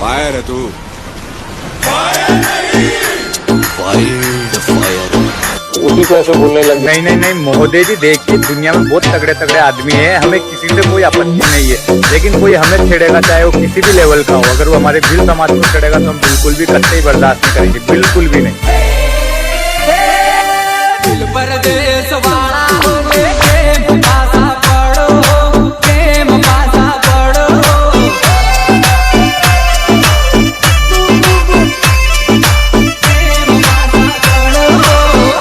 Fire है तू। उसी को ऐसे बोलने लग गए। नहीं नहीं नहीं महोदय जी, देखिए दुनिया में बहुत तगड़े तगड़े आदमी हैं, हमें किसी से कोई आपत्ति नहीं है, लेकिन कोई हमें छेड़ेगा चाहे वो किसी भी लेवल का हो, अगर वो हमारे दिल समाज को छेड़ेगा तो हम बिल्कुल भी कतई बर्दाश्त नहीं करेंगे, बिल्कुल भी नहीं। दिल परदेस वाला होके प्रेम पासा पड़ो, प्रेम पासा पड़ो। प्रेम पासा पड़ो,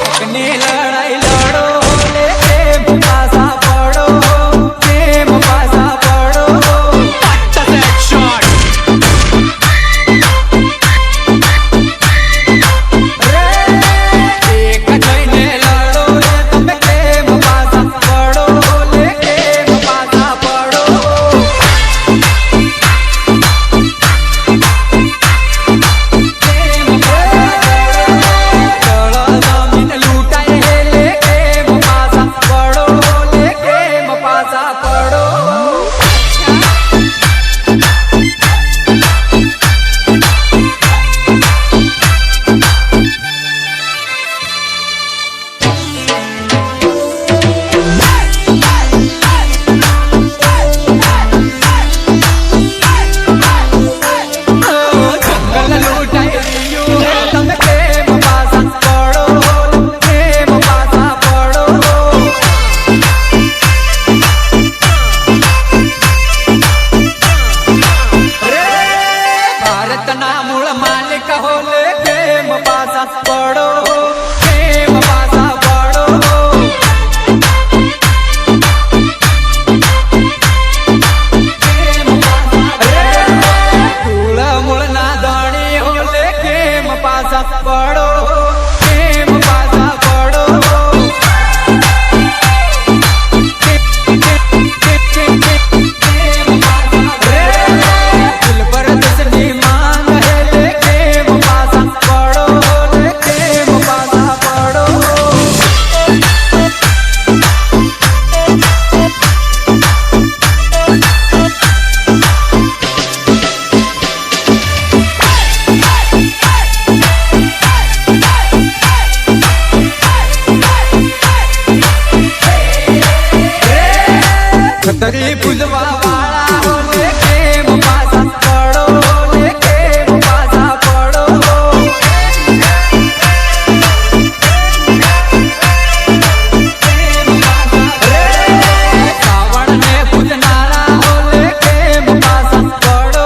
अपनी लड़ाई लड़ो, प्रेम पासा पड़ो, प्रेम पासा पड़ो। एक जने लड़ो रे તમે પ્રેમ પાસા પડો, લે પ્રેમ પાસા પડો। પ્રેમ પાસા પડો, જમીન લૂંટાય લે પ્રેમ પાસા પડો, લે પ્રેમ પાસા પડો। જંગલ લૂંટાઈ રહ્યું તમે પ્રેમ પાસા પડો, પ્રેમ પાસા પડો। ભારતના મૂળ માલિક હો લે પ્રેમ પાસા પડો, પ્રેમ પાસા પડો। મૂળ મૂળના ધણી હો લે પ્રેમ પાસા પડો, પ્રેમ પાસા પડો। દિલ પર દસની માંગ હે લે પ્રેમ પાસા પડો, લે પ્રેમ પાસા પડો। ખતરી પૂજવા વાળા હો લે પ્રેમ પાસા પડો, લે પ્રેમ પાસા પડો। રાવણને પૂજનારા હો લે પ્રેમ પાસા પડો,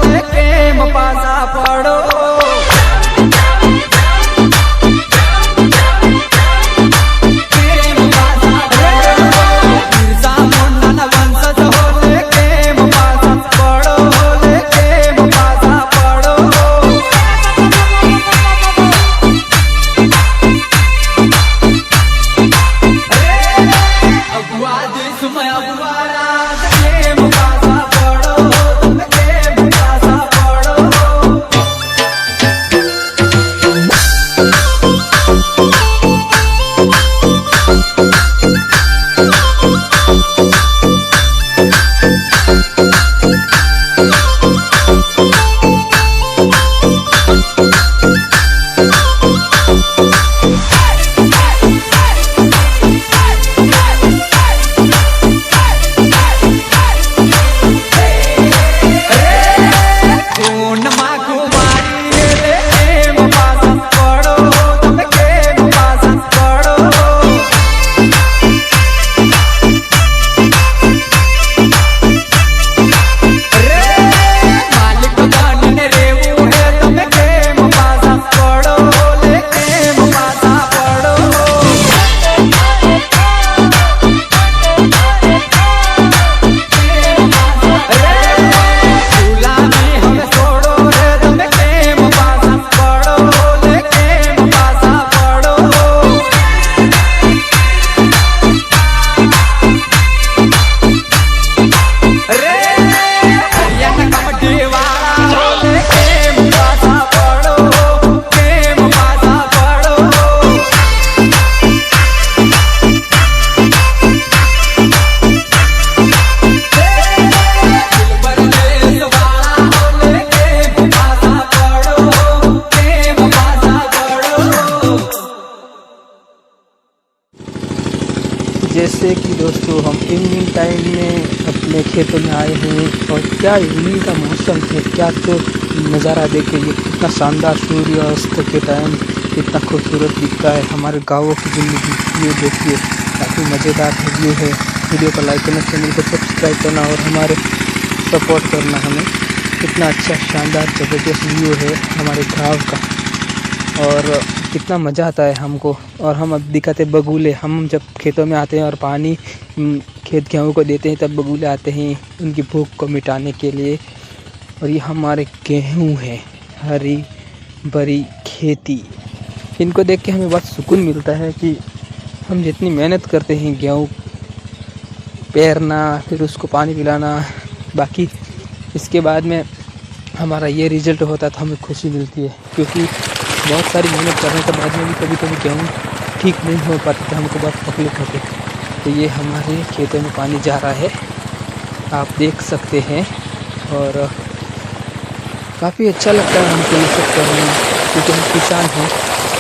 લે પ્રેમ પાસા પડો। પ્રેમ પાસા પડો, બિરસા મુંડાના વંશજ હો લે પ્રેમ जैसे कि दोस्तों हम इवनिंग टाइम में अपने खेतों में आए हैं और क्या इवनिंग का मौसम है, क्या तो नज़ारा देखिए, ये कितना शानदार सूर्यास्त के टाइम कितना खूबसूरत दिखता है हमारे गाँवों की ज़िंदगी। ये देखिए काफ़ी मज़ेदार व्यू है। वीडियो को लाइक करना, चैनल को सब्सक्राइब करना और हमारे सपोर्ट करना हमें। कितना अच्छा शानदार ज़बरदस्त व्यू है हमारे गाँव का और कितना मज़ा आता है हमको। और हम अब दिखाते बगुले, हम जब खेतों में आते हैं और पानी खेत गेहूँ को देते हैं तब बगुले आते हैं उनकी भूख को मिटाने के लिए। और ये हमारे गेहूँ है, हरी भरी खेती। इनको देख के हमें बहुत सुकून मिलता है कि हम जितनी मेहनत करते हैं गेहूँ पेरना, फिर उसको पानी पिलाना, बाकी इसके बाद में हमारा ये रिज़ल्ट होता है तो हमें खुशी मिलती है। क्योंकि बहुत सारी मेहनत करने के बाद में भी कभी कभी गेहूँ ठीक नहीं हो पाती तो हमको बहुत तकलीफ होती है। तो ये हमारे खेतों में पानी जा रहा है, आप देख सकते हैं। और काफ़ी अच्छा लगता है हमको ये सब करने में, क्योंकि हम किसान हैं,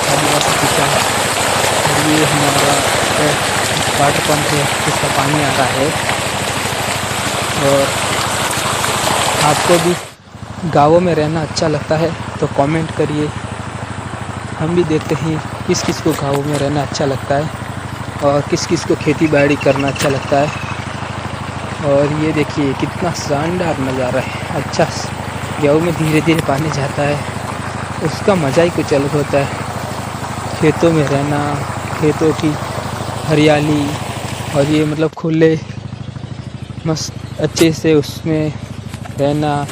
आदिवासी किसान। और ये हमारा वाटर पंप है जिसका पानी आ रहा है। और आपको भी गाँवों में रहना अच्छा लगता है तो कमेंट करिए। हम भी देखते हैं किस किस को गाँवों में रहना अच्छा लगता है और किस किस को खेती बाड़ी करना अच्छा लगता है। और ये देखिए कितना शानदार नज़ारा है। अच्छा, गेहूँ में धीरे धीरे पानी जाता है, उसका मज़ा ही कुछ अलग होता है। खेतों में रहना, खेतों की हरियाली और ये मतलब खुले मस्त अच्छे से उसमें रहना,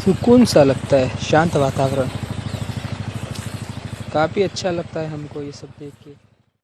सुकून सा लगता है, शांत वातावरण। काफ़ी अच्छा लगता है हमको ये सब देख के।